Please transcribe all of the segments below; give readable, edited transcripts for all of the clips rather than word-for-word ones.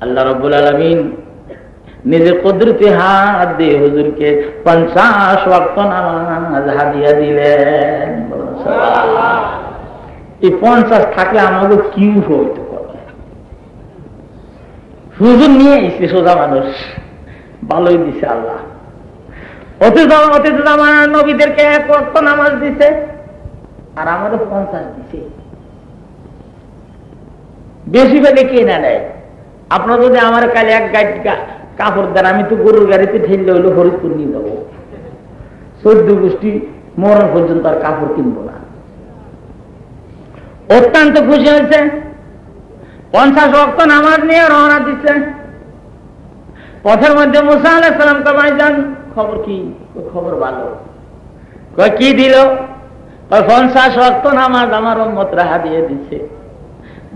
আল্লাহ রাব্বুল আলামিন নিজের কুদরতি হাত দিয়ে হুজুরকে 50 ওয়াক্ত নামাজ হাদিয়া দিলেন। এই 50 থাকলে আমাদের কি হইতে পারে? হুজুর নিয়ে এসে সোজা মানুষ ভালোই দিছে আল্লাহ। অতীত জামানার নবীদেরকে 1 ওয়াক্ত নামাজ দিছে, আর আমারও 50 দিছে। বেশি পেলে কে না নেয়? আপনার যদি আমার কালে 1 গাড়ি কাপড় দেন, আমি তো গরুর গাড়িতে ঠেললে হইলো ফরিদপুর নিয়ে যাবো। 14 গোষ্ঠী মরণ পর্যন্ত আর কাপড় কিনবো না। অত্যন্ত খুশি হয়েছে, 50 ওয়াক্ত নামাজ নিয়ে রওনা দিচ্ছে। পথের মধ্যে মুসা আলাইহিস সালাম কে ভাইজান খবর কি? খবর ভালো। কয় কি দিল? 50 ওয়াক্ত নামাজ আমার উম্মতরা হাদিয়া দিচ্ছে।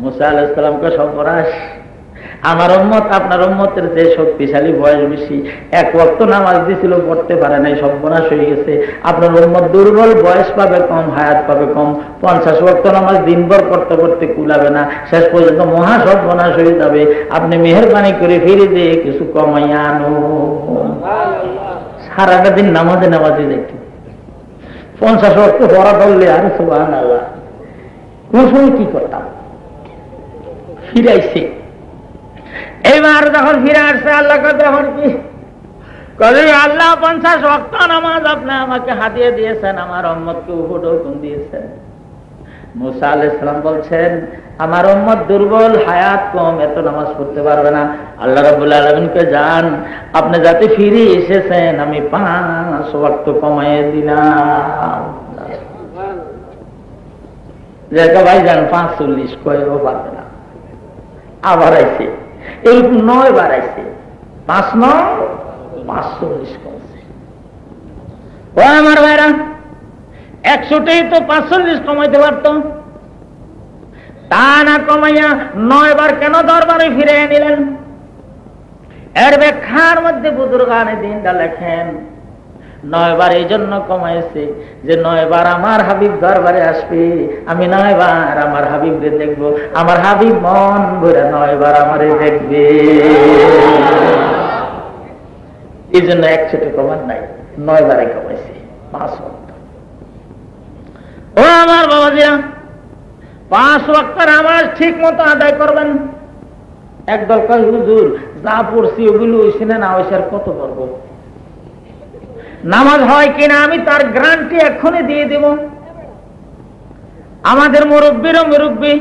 মুসা আলাইহিস সালাম কে সর্বনাশ, আমার উম্মত আপনার উম্মতের যে শক্তিশালী, বয়স বেশি, 1 ওয়াক্ত নামাজ দিছিল, পড়তে পারে নাই, সর্বনাশ হয়ে গেছে। আপনার উম্মত দুর্বল, বয়স পাবে কম, হায়াত পাবে কম। 50 ওয়াক্ত নামাজ দিনভর পড়তে পড়তে কুলাবে না, শেষ পর্যন্ত মহা সর্বনাশ হয়ে যাবে। আপনি মেহেরবানি করে ফিরে দিয়ে কিছু কমাইয়া আনো। সারাটা দিন নামাজে দেখি 50 ওয়াক্ত পড়া ধরলে আর সুবহানাল্লাহ। কোন সময় কি করতাম? ফিরাইছে। এবার যখন ফিরে আসছে, আল্লাহ যখন কি করে, আল্লাহ 50 ওয়াক্ত নামাজ আপনি আমাকে হাদিয়া দিয়েছেন, আমার উম্মতকে হুকুম দিয়েছেন। মুসা আলাইহিস সালাম বলছেন, আমার উম্মত দুর্বল, হায়াত কম, এত নামাজ পড়তে পারবে না। আল্লাহ রাব্বুল আলামিনকে জান, আপনি যাতে ফিরে এসেছেন, আমি 5 ওয়াক্ত কমাইয়ে দিলাম। যেটা ভাই জান 45 কয়েও পারবে না। আবার আইছে, এরকম 9 বার আইছে, 5 9 45 কমছে। ও আমার ভাইরা, 100টাই তো 45 কমাইতে পারত, তা না কমাইয়া 9 বার কেন দরবারে ফিরে নিলেন? এর ব্যাখ্যার মধ্যে বুজুর্গানে দিনটা লেখেন, 9 বার এই জন্য কমাইছে যে 9 বার আমার হাবিব দরবারে আসবে, আমি 9 বার আমার হাবিবরে দেখবো, আমার হাবিব মন ভরে 9 বার আমারে দেখবে। এই জন্য 100টা কমান নাই, 9 বারে কমাইছে 5 ওয়াক্ত। ও আমার বাবাজিরা, 5 ওয়াক্ত নামাজ ঠিক মতো আদায় করবেন। একদল কয় হুজুর যা পড়ছি ওগুলো হইছে না হইছে, আর কত পড়বো? নামাজ হয় কিনা আমি তার গ্যারান্টি এখনই দিয়ে দেব। আমাদের মুরব্বী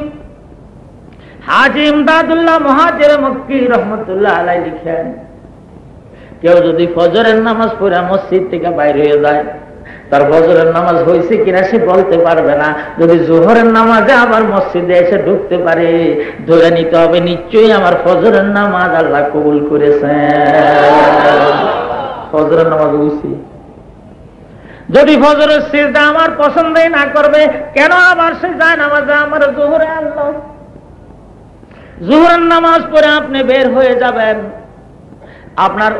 হাজী ইমদাদুল্লাহ মুহাজির মক্কি রহমতুল্লাহ আলাইহি লিখেন, কেউ যদি ফজরের নামাজ পড়ে মসজিদ থেকে বাইরে হয়ে যায়, তার ফজরের নামাজ হয়েছে কিনা সে বলতে পারবে না। যদি জোহরের নামাজে আবার মসজিদে এসে ঢুকতে পারে, ধরে নিতে হবে নিশ্চয়ই আমার ফজরের নামাজ আল্লাহ কবুল করেছেন। ফজরের নামাজ হয়েছে। যদি ফজরের সিজদা আমার পছন্দই না করবে, কেন আবার সে যায় নামাজে আমার জোহরে আল্লাহ? জোহরের নামাজ পড়ে আপনি বের হয়ে যাবেন, আপনার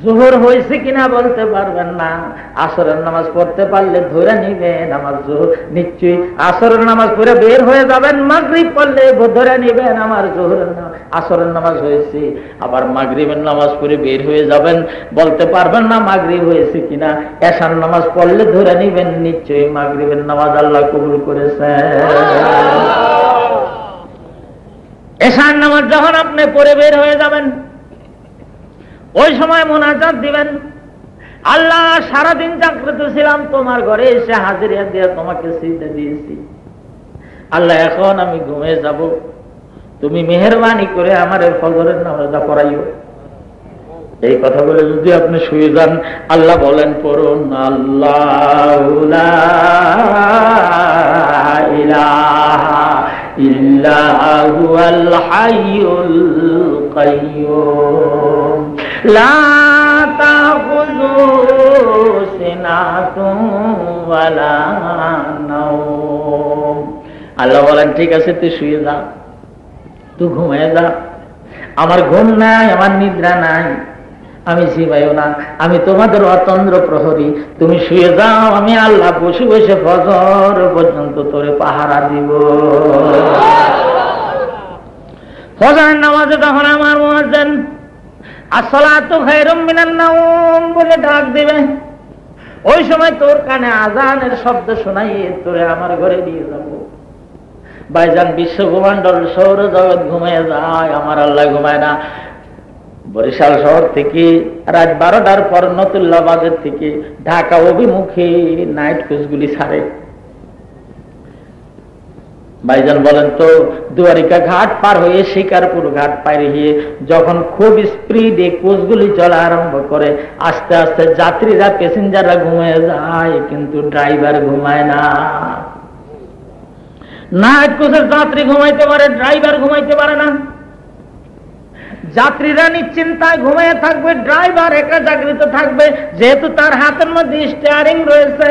জোহর হয়েছে কিনা বলতে পারবেন না। আসরের নামাজ পড়তে পারলে ধরে নিবেন আমার জোহর নিশ্চয়ই। আসরের নামাজ পড়ে বের হয়ে যাবেন, মাগরিব পড়লে ধরে নিবেন আমার জোহরের আসরের নামাজ হয়েছে। আবার মাগরিবের নামাজ পড়ে বের হয়ে যাবেন, বলতে পারবেন না মাগরিব হয়েছে কিনা। এশার নামাজ পড়লে ধরে নিবেন নিশ্চয়ই মাগরিবের নামাজ আল্লাহ কবুল করেছেন। এশার নামাজ যখন আপনি পড়ে বের হয়ে যাবেন, ওই সময় মুনাজাত দিবেন, আল্লাহ সারাদিন জাগ্রত ছিলাম, তোমার ঘরে এসে হাজিরা দিয়ে তোমাকে সিজদা দিয়েছি। আল্লাহ এখন আমি ঘুমিয়ে যাব, তুমি মেহেরবানি করে আমার ফজরের নামাজটা পড়াইও। এই কথা বলে যদি আপনি শুয়ে যান, আল্লাহ বলেন পড়ুন, আল্লাহু লা ইলাহা ইল্লা হুয়াল হাইয়ুল কাইয়্যুম লা তাখুযুহু সিনাতুন ওয়ালা নাওম। আল্লাহ বলেন ঠিক আছে তুই শুয়ে যা, তুই ঘুমিয়ে যা, আমার ঘুম নাই, আমার নিদ্রা নাই, আমি শিবাইও না, আমি তোমাদের অতন্দ্র প্রহরী, তুমি শুয়ে যাও, আমি আল্লাহ বসে বসে ফজর পর্যন্ত তোরে পাহারা দিব। ফজরের নামাজে তখন আমার মুয়াজ্জিন আসসালাতু খায়রুম মিনান নাওম বলে ডাক দিবে, ওই সময় তোর কানে আজানের শব্দ শোনাইয়ে তোরে আমার ঘরে নিয়ে যাব। ভাইজান, বিশ্ব ব্রহ্মাণ্ডল সৌর জগৎ ঘুমিয়ে যায়, আমার আল্লাহ ঘুমায় না। বরিশাল শহর থেকে রাত 12টার পর নতুল্লাহ বাজার থেকে ঢাকা অভিমুখে নাইট কোচগুলি ছাড়ে। ভাইজান বলেন তো, দুয়ারিকা ঘাট পার হয়ে শিকারপুর ঘাট পার হয়ে যখন খুব স্পিডে কোচগুলি চলা আরম্ভ করে, আস্তে আস্তে যাত্রীরা প্যাসেঞ্জাররা ঘুমিয়ে যায়, কিন্তু ড্রাইভার ঘুমায় না। নাইট কোচের যাত্রী ঘুমাইতে পারে, ড্রাইভার ঘুমাইতে পারে না। যাত্রীরা নিশ্চিন্তায় ঘুমিয়ে থাকবে, ড্রাইভার একা জাগৃত থাকবে, যেহেতু তার হাতের মধ্যে স্টিয়ারিং রয়েছে।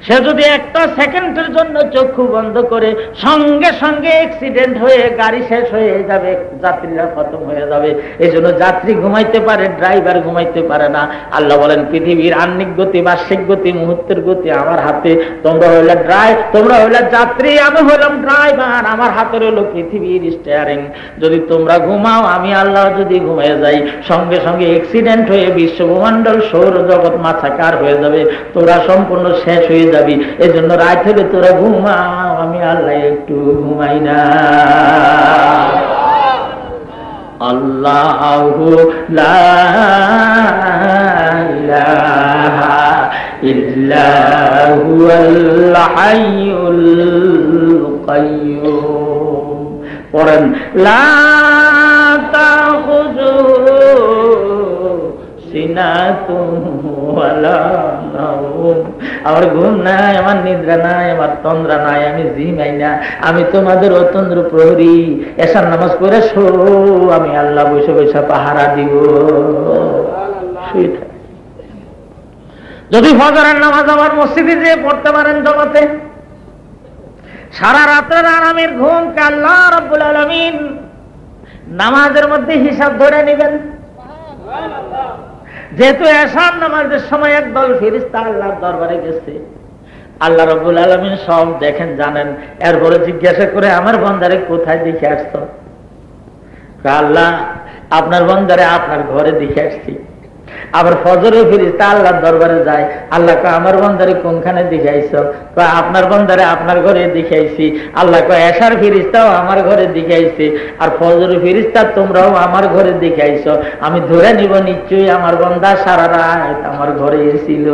সে যদি একটা সেকেন্ডের জন্য চক্ষু বন্ধ করে, সঙ্গে সঙ্গে অ্যাক্সিডেন্ট হয়ে গাড়ি শেষ হয়ে যাবে, যাত্রীরা খতম হয়ে যাবে। এই জন্য যাত্রী ঘুমাইতে পারে, ড্রাইভার ঘুমাইতে পারে না। আল্লাহ বলেন, পৃথিবীর আহ্নিক গতি, বার্ষিক গতি, মুহূর্তের গতি আমার হাতে। তোমরা হইলে যাত্রী, আমি হইলাম ড্রাইভার, আমার হাতে হলো পৃথিবীর স্টিয়ারিং। যদি তোমরা ঘুমাও, আমি আল্লাহ যদি ঘুমিয়ে যাই, সঙ্গে সঙ্গে অ্যাক্সিডেন্ট হয়ে বিশ্ব ব্রহ্মাণ্ডল সৌর জগৎ মাথাকার হয়ে যাবে, তোরা সম্পূর্ণ শেষ হয়ে যাবি। এই জন্য রাত হলে তোরা ঘুমাও, আমি আল্লাহ একটু ঘুমাই না। আল্লাহু লা ইলাহা ইল্লা হুয়াল হাইয়ুল কাইয়্যুম। পড়েন, লা তাখুযুহু সিনাতুন ওয়ালা নাওম। আমার ঘুম নাই, আমার নিদ্রা নাই, আমার তন্দ্রা নাই, আমি জিমাই না। আমি তোমাদের অতন্দ্র প্রহরী। এশার নামাজ পড়ে শো, আমি আল্লাহ বসে বসে পাহারা দিব। যদি ফজরের নামাজ আমার মসজিদে যেয়ে পড়তে পারেন জগতে, সারা রাতের আরামের ঘুম কে আল্লাহ রাব্বুল আলামিন নামাজের মধ্যে হিসাব ধরে নেবেন। যেহেতু এশার নামাজের সময় একদল ফেরেশতা আল্লাহর দরবারে গেছে, আল্লাহ রাব্বুল আলামিন সব দেখেন, জানেন। এরপরে জিজ্ঞাসা করে, আমার বান্দারে কোথায় দেখে আসছো? আল্লাহ, আপনার বান্দারে আপনার ঘরে দেখে আসছি। আবার ফজরে ফেরেশতা আল্লাহর দরবারে যায়, আল্লাহ কয়, আমার বান্দারে কোনখানে দেখে আইছো? কয়, আপনার বান্দারে আপনার ঘরে দেখে আইছি। আল্লাহ কয়, এশার ফেরেশতাও আমার ঘরে দেখে আইছে, আর ফজরের ফেরেশতা তোমরাও আমার ঘরে দেখে আইছো। আমি ধরে নিব নিশ্চয়ই আমার বান্দা সারা রাত আমার ঘরে এসেছিল।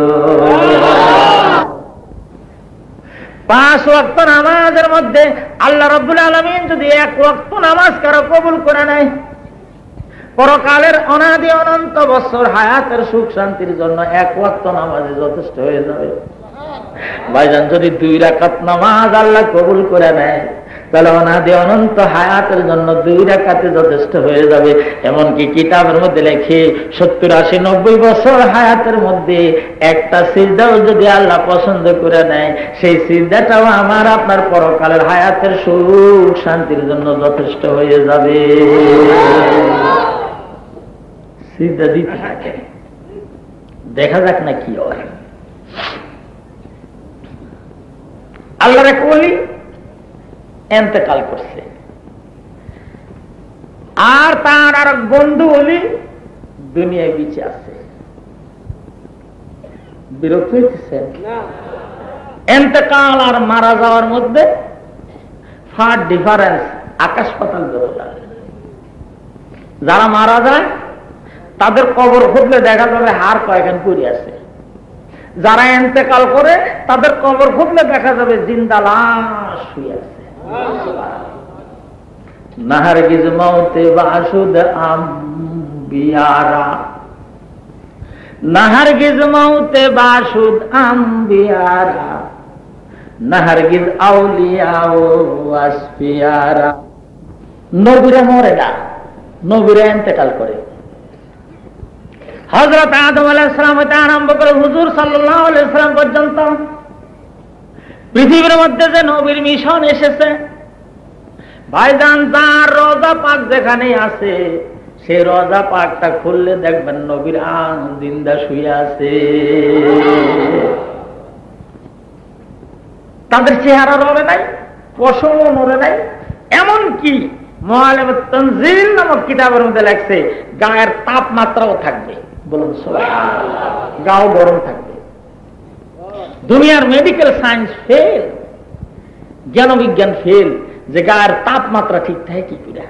5 ওয়াক্ত নামাজের মধ্যে আল্লাহ রাব্বুল আলামিন যদি 1 ওয়াক্ত নামাজ কারো কবুল করে নেয়, পরকালের অনাদি অনন্ত বছর হায়াতের সুখ শান্তির জন্য 1 ওয়াক্ত নামাজে যথেষ্ট হয়ে যাবে। ভাইজান, যদি 2 রাকাত নামাজ আল্লাহ কবুল করে নেয়, তাহলে অনাদি অনন্ত হায়াতের জন্য 2 রাকাতে যথেষ্ট হয়ে যাবে। এমনকি কিতাবের মধ্যে লেখে 70, 80, 90 বছর হায়াতের মধ্যে একটা সিজদাও যদি আল্লাহ পছন্দ করে নেয়, সেই সিজদাটাও আমার আপনার পরকালের হায়াতের সুখ শান্তির জন্য যথেষ্ট হয়ে যাবে। সিজদা দিতে থাকে, দেখা যাক না কি হয়। আল্লাহর এক ওলি ইন্তেকাল করছে, আর তার আর বন্ধু ওলি দুনিয়ায় বেঁচে আছে। বিরক্ত হইতেছেন? ইন্তেকাল আর মারা যাওয়ার মধ্যে ফার ডিফারেন্স আকাশ পাতাল দরকার। যারা মারা যায় তাদের কবর খুঁজলে দেখা যাবে হাড় কয়েকখান পড়ে আছে। যারা ইন্তেকাল করে তাদের কবর খুঁজলে দেখা যাবে জিন্দা লাশ শুয়ে আছে। নাহারগিজ মৌতে বাসুদ আম্বিয়ারা, নাহারগিজ মৌতে বাসুদ আম্বিয়ারা, নাহারগিজ আউলিয়া ও আসফিয়ারা। নবীরা মরে না, নবীরা ইন্তেকাল করে। হযরত আদম আলাইহিস সালাম হতে আরম্ভ করে হুজুর সাল্লাল্লাহু আলাইহি সাল্লাম পর্যন্ত পৃথিবীর মধ্যে যে নবীর মিশন এসেছে, ভাইজান, যার রোজা পাক যেখানে আছে, সেই রোজা পাকটা খুললে দেখবেন নবীর আন জিন্দা শুয়ে আছে। তাদের চেহারা নড়ে নাই, পশমও নড়ে নাই, এমনকি মুআল্লিমুত তানজিল নামক কিতাবের মধ্যে লেখছে গায়ের তাপমাত্রাও থাকবে, বলুন সুবহানাল্লাহ, গাও গরম থাকবে। দুনিয়ার মেডিকেল সায়েন্স ফেল, জ্ঞান বিজ্ঞান ফেল, যে গায়ের তাপমাত্রা ঠিক থাকে কি করে।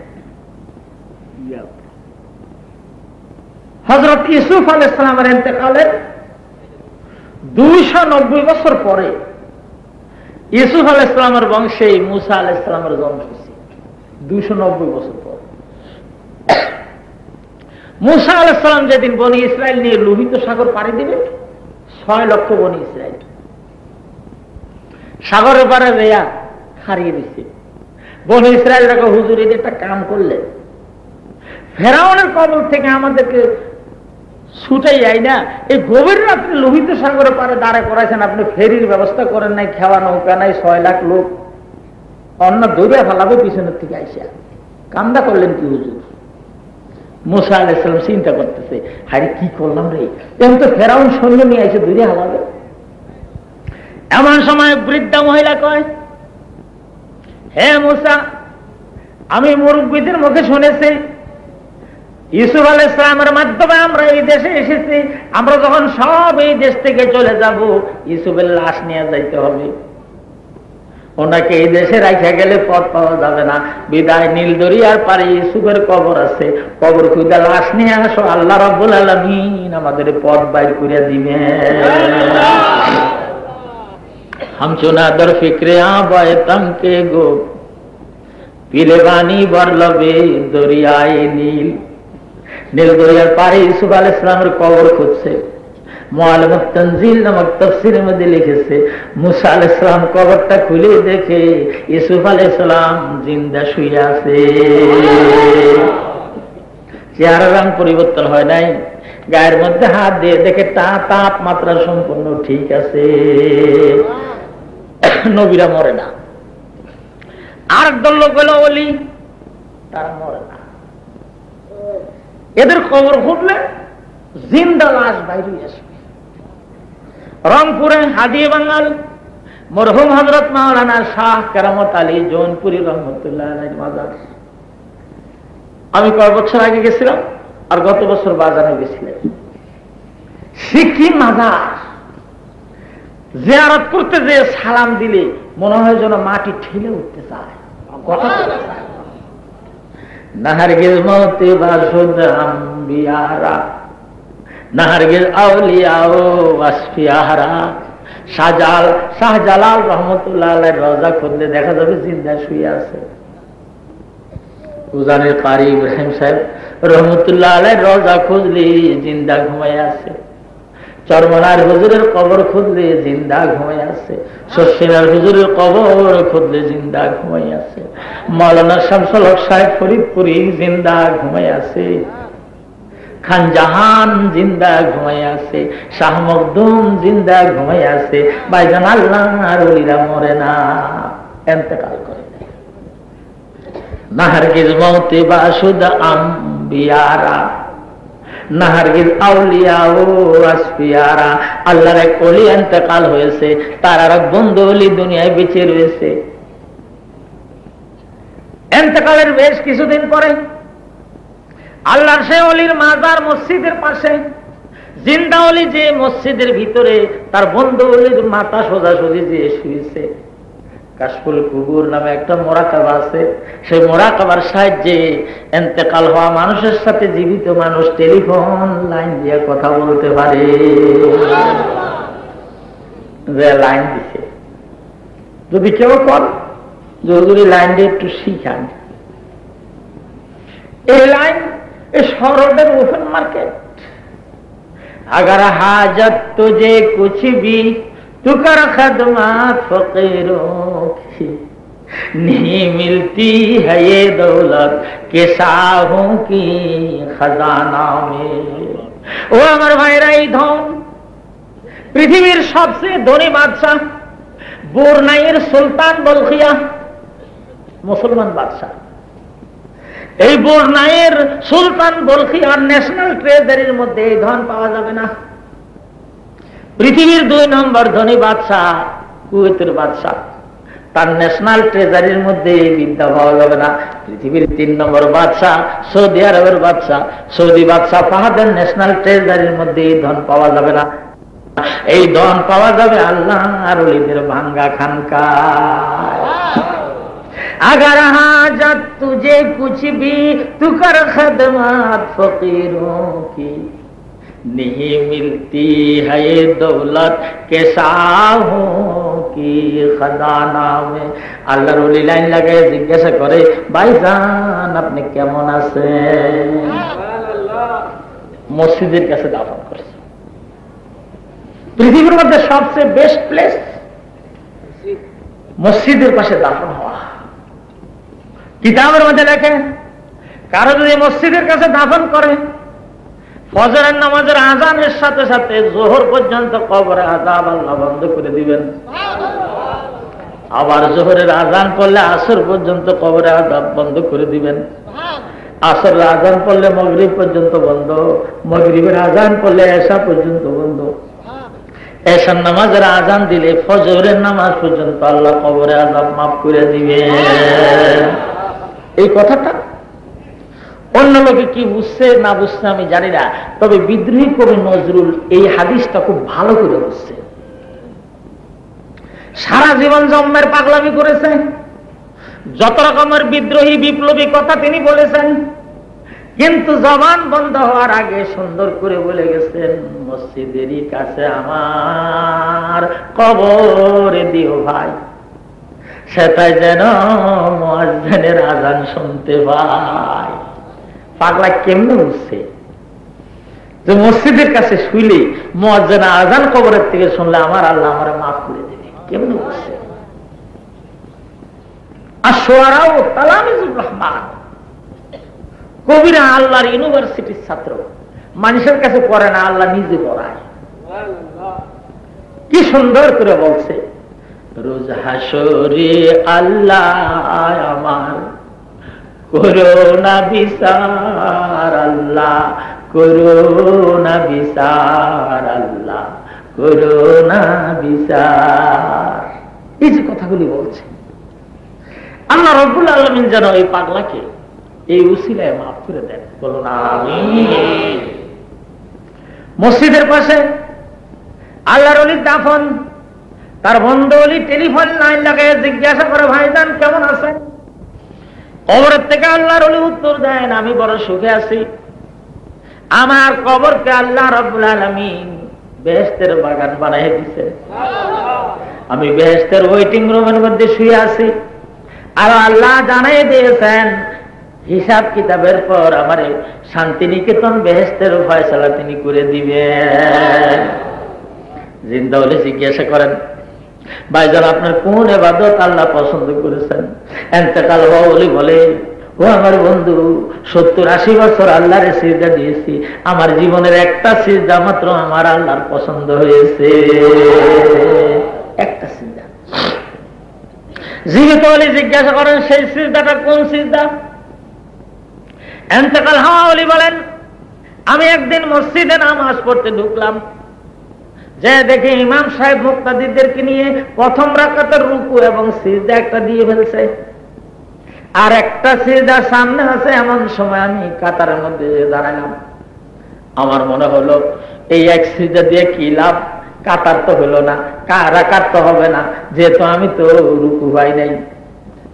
হযরত ইউসুফ আলাইহিস সালামের ইন্তেকালের 290 বছর পরে ইউসুফ আলাইহিস সালামের বংশে মুসা আলাইহিস সালামের জন্ম হয়েছে। 290 বছর পর মুসা আলাইহিস সালাম যেদিন বনি ইসরাইল নিয়ে লোহিত সাগর পাড়ি দিবে, 6 লক্ষ বনি ইসরাইল সাগরের পাড়ে রেয়া হারিয়ে দিচ্ছে। বনি ইসরাইল দেখো, হুজুর এই একটা কাম করলে ফেরাউনের কবল থেকে আমাদেরকে ছুটাই যাই না, এই গভীর রাত্রে লোহিত সাগরের পারে দাঁড়া করাইছেন, আপনি ফেরির ব্যবস্থা করেন নাই, খেওয়া নৌকা নাই, 6 লাখ লোক অন্য দৌড়ে ফেলাবে পিছনের থেকে আইসা, কামদা করলেন কি হুজুর? মুসা আলাইহিস সালাম চিন্তা করতেছে, হারি কি করলাম রে, এখন তো ফেরাউন সৈন্য নিয়ে আইসে দৌড়ে হালাবে। এমন সময় বৃদ্ধা মহিলা কয়, হে মুসা, আমি মুরব্বীদের মুখে শুনেছি ইউসুফ আলাইহিস সালামের মাধ্যমে আমরা এই দেশে এসেছি, আমরা যখন সব এই দেশ থেকে চলে যাব ইউসুফের লাশ নিয়ে যাইতে হবে, ওনাকে এই দেশে রাখা গেলে পথ পাওয়া যাবে না, বিদায় নীল দরিয়ার পারে ইউসুফের কবর আছে, কবর খুঁজে লাশ নিয়ে আসো, আল্লাহ রাব্বুল আলামিন আমাদের পথ বাইর করে দিবেন। हम चुना दर फिक्रे आबाए तम के गो पीले बानी बर लबे दरियाए नील। নীল দরিয়ার পারে ইউসুফ আলাইহিস সালামের কবর খুঁজছে। মুআল্লিমুত তানজিল নামক তাফসীরের মধ্যে লিখেছে, মুসা আলাইহিস সালাম কবরটা খুলে দেখে ইউসুফ আলাইহিস সালাম জিন্দা শুয়ে আছে, চেহারার রং পরিবর্তন হয় নাই, গায়ের মধ্যে হাত দিয়ে দেখে তাপমাত্রা সম্পূর্ণ ঠিক আছে। নবীরা মরে না, আর দল লোক হলো ওলি, তারা মরে না, এদের কবর খুঁজলে জিন্দা লাশ বাইরে আসবে। রংপুরে হাদিয়ে বাঙ্গাল মরহুম হযরত মাওলানা শাহ কেরামত আলী জৌনপুরী রহমতুল্লাহ আলাইহির মাজার, আমি কয়েক বছর আগে গেছিলাম, আর গত বছর বাজারে গেছিলাম। সিকিম মাজার জিয়ারত করতে যে সালাম দিলে মনে হয় যেন মাটি ঠেলে উঠতে চায়, কথা চায়। নাহারগিজ মতে বাসুদ আম্বিয়ারা, নাহারগিজ আউলিয়াও আসফিয়ারা। শাহজালাল রহমতুল্লাহ আলাইহির রওজা খুললে দেখা যাবে জিন্দা শুয়ে আছে। উজানের কারি ইব্রাহিম সাহেব রহমতুল্লাহ আলাইহির রওজা খুঁজলে জিন্দা ঘুমায় আছে। চরমনার হুজুরের কবর খুঁজলে জিন্দা ঘুমাই আছে। শশিনার হুজুরের কবর খুঁজলে জিন্দা ঘুমাই আছে। মাওলানা শামসুল হক সাহেব ফরিদপুরি জিন্দা ঘুমাই আছে। খান জাহান জিন্দা ঘুমাই আছে। শাহ মখদুম জিন্দা ঘুমাই আছে। ভাইজান আল্লাহর ওলিরা মরে না, ইন্তেকাল করে। নাহারগিজ মওতে বাসুদ আম্বিয়ারা, নাহারগিজ আউলিয়া ও আসফিয়ারা। আল্লাহর এক ওলি ইন্তেকাল হয়েছে, তার আর এক বন্ধু ওলি দুনিয়ায় বেঁচে রয়েছে। ইন্তেকালের বেশ কিছুদিন পরে আল্লাহর সে ওলির মাজার মসজিদের পাশে, জিন্দা ওলি যে মসজিদের ভিতরে, তার বন্ধু ওলির মাথা সোজাসুজি যে শুয়েছে। কাশফুল কুবুর নামে একটা মোরাকাবা আছে, সেই মোরাকাবার সাহায্যে ইন্তেকাল হওয়া মানুষের সাথে জীবিত মানুষ টেলিফোন লাইন দিয়ে কথা বলতে পারে। যে লাইন দিছে, যদি কেউ কর যদি লাইন দিয়ে একটু শিখান। এই লাইন এই শহরের ওপেন মার্কেট। अगर हाजत तुझे कुछ भी तू कर खदमात फकीरों की, नहीं मिलती है ये दौलत के शाहों की खजाना में। ও আমার ভাইরা, এই ধন পৃথিবীর সবচেয়ে ধনী বাদশাহ বুরনাইয়ের সুলতান বলখিয়া, মুসলমান বাদশাহ। এই বুরনাইয়ের সুলতান বলখিয়ার ন্যাশনাল ট্রেজারির মধ্যে এই ধন পাওয়া যাবে না। পৃথিবীর 2 নম্বর ধনী বাদশাহ কুয়েতের বাদশাহ, তার ন্যাশনাল ট্রেজারির মধ্যে এই বিদ্যা পাওয়া যাবে না। পৃথিবীর 3 নম্বর বাদশাহ, সৌদি আরবের বাদশাহ, সৌদি বাদশাহ ফাহাদের ন্যাশনাল ট্রেজারির মধ্যে এই ধন পাওয়া যাবে না। এই ধন পাওয়া যাবে আল্লাহ আর ওলিদের ভাঙ্গা খানকায়। अगर हाजत तुझे कुछ भी तू कर खदमत फकीरों की नहीं मिलती है दौलत के शाहों की खजाना में। আল্লাহর ওলি লাইন লাগায় জিজ্ঞাসা করে, ভাইজান আপনি কেমন আছেন? মসজিদের কাছে দাফন করেছে। পৃথিবীর মধ্যে সবচেয়ে বেস্ট প্লেস মসজিদের পাশে দাফন হওয়া। কিতাবের মধ্যে লেখে, কারো যদি মসজিদের কাছে দাফন করে, ফজরের নামাজের আজানের সাথে সাথে জোহর পর্যন্ত কবরে আযাব আল্লাহ বন্ধ করে দিবেন। আবার জোহরের আজান পড়লে আসর পর্যন্ত কবরে আযাব বন্ধ করে দিবেন। আসরের আজান পড়লে মাগরিব পর্যন্ত বন্ধ, মাগরিবের আজান পড়লে এশা পর্যন্ত বন্ধ, এশার নামাজের আজান দিলে ফজরের নামাজ পর্যন্ত আল্লাহ কবরে আযাব মাফ করে দিবেন। এই কথাটা অন্য লোকে কি বুঝছে না বুঝছে আমি জানি না, তবে বিদ্রোহী কবি নজরুল এই হাদিসটা খুব ভালো করে বুঝছে। সারা জীবন জম্মের পাগলামি করেছে, যত রকমের বিদ্রোহী বিপ্লবী কথা তিনি বলেছেন, কিন্তু জবান বন্ধ হওয়ার আগে সুন্দর করে বলে গেছেন, মসজিদেরই কাছে আমার কবর দিও ভাই, সেটাই যেন মুয়াজ্জিনের আজান শুনতে পাই। পাগলা কেমনে বুঝছে যে মসজিদের কাছে শুইলে মুয়াজ্জিনের আজান কবরের থেকে শুনলে আমার আল্লাহ আমারে মাফ করে দেবে? কেমনে বুঝছে? আশ-শুআরা ও তালামিজুর রহমান, কবিরা আল্লাহর ইউনিভার্সিটির ছাত্র, মানুষের কাছে পড়ে না, আল্লাহ নিজে পড়ায়। কি সুন্দর করে বলছে, রোজ হাসরে আল্লাহ আমার করোনা বিচার, আল্লাহ করোনা বিচার, আল্লাহ করোনা বিচার। এই যে কথাগুলি বলছে, আল্লাহ রাব্বুল আলামিন যেন এই পাগলাকে এই উসিলায় মাফ করে দেন, বলুন আমিন। মসজিদের পাশে আল্লাহর ওলির দাফন, তার বন্ধু ওলি টেলিফোন লাইন লাগায় জিজ্ঞাসা করে, ভাইজান কেমন আছেন? কবরের থেকে আল্লাহর ওলি উত্তর দেন, আমি বড় সুখে আছি। আমার কবরকে আল্লাহ রাব্বুল আলামিন বেহেশতের বাগান বানাই দিয়েছে। আমি বেহেশতের ওয়েটিং রুমের মধ্যে শুয়ে আছি, আর আল্লাহ জানাই দিয়েছেন হিসাব কিতাবের পর আমার শান্তিনিকেতন বেহেশতের ফয়সালা তিনি করে দিবেন। জিন্দা হলে জিজ্ঞাসা করেন, ভাইজান আপনার কোন ইবাদত আল্লাহ পছন্দ করেছেন? ইন্তেকাল হওয়া ওলি বলে, ও আমার বন্ধু, 70-80 বছর আল্লাহরে সিজদা দিয়েছি, আমার জীবনের একটা সিজদা মাত্র আমার আল্লাহর পছন্দ হয়েছে, একটা সিজদা। জীবিত ওলি জিজ্ঞাসা করেন, সেই সিজদাটা কোন সিজদা? ইন্তেকাল হওয়া ওলি বলেন, আমি একদিন মসজিদে নামাজ পড়তে ঢুকলাম, যে দেখি ইমাম সাহেব মুক্তাদিদেরকে নিয়ে প্রথম রাকাতের রুকু এবং সিজদা একটা দিয়ে ফেলছে, আর একটা সিজদা সামনে আছে। এমন সময় আমি কাতারের মধ্যে দাঁড়ালাম, আমার মনে হলো এই এক সিজদা দিয়ে কি লাভ, কাতার তো হলো না, রাকাত তো হবে না, যেহেতু আমি তো রুকু পাই নাই।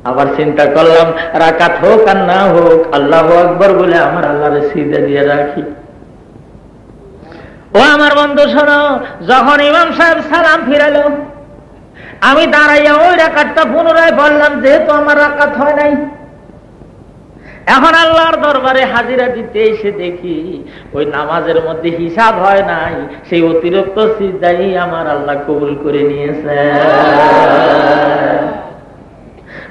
আবার চিন্তা করলাম, রাকাত হোক আর না হোক, আল্লাহু আকবার বলে আমার আল্লাহরে সিজদা দিয়ে রাখি। ও আমার বন্ধু শোনো, যখন ইমাম সাহেব সালাম ফিরালো, আমি দাঁড়াইয়া ওই রাকাতটা পুনরায় বললাম, যেহেতু আমার রাকাত হয় নাই। এখন আল্লাহর দরবারে হাজিরা দিতে এসে দেখি ওই নামাজের মধ্যে হিসাব হয় নাই, সেই অতিরিক্ত সিজদাই আমার আল্লাহ কবুল করে নিয়েছে।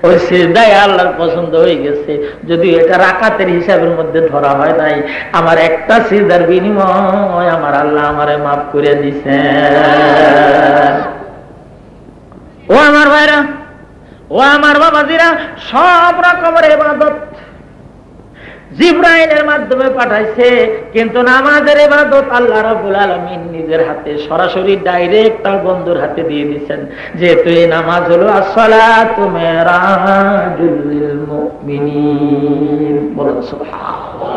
ওই সিজদাই আল্লাহর পছন্দ হয়ে গেছে, যদি এটা রাকাতের হিসাবের মধ্যে ধরা হয় নাই, আমার একটা সিজদার বিনিময় আমার আল্লাহ আমারে মাফ করে দিছে। ও আমার ভাইরা, ও আমার বাবাজিরা, সব রকমের ইবাদত জিবরাইলের মাধ্যমে পাঠাইছে, কিন্তু নামাজের ইবাদত আল্লাহ রাব্বুল আলামিন নিজের হাতে সরাসরি ডাইরেক্ট তার বন্ধুর হাতে দিয়ে দিয়েছেন। যেহেতু এই নামাজ হলো আসসালাতু মিরাজুল লিল মুমিনিন। বলুন সুবহানাল্লাহ।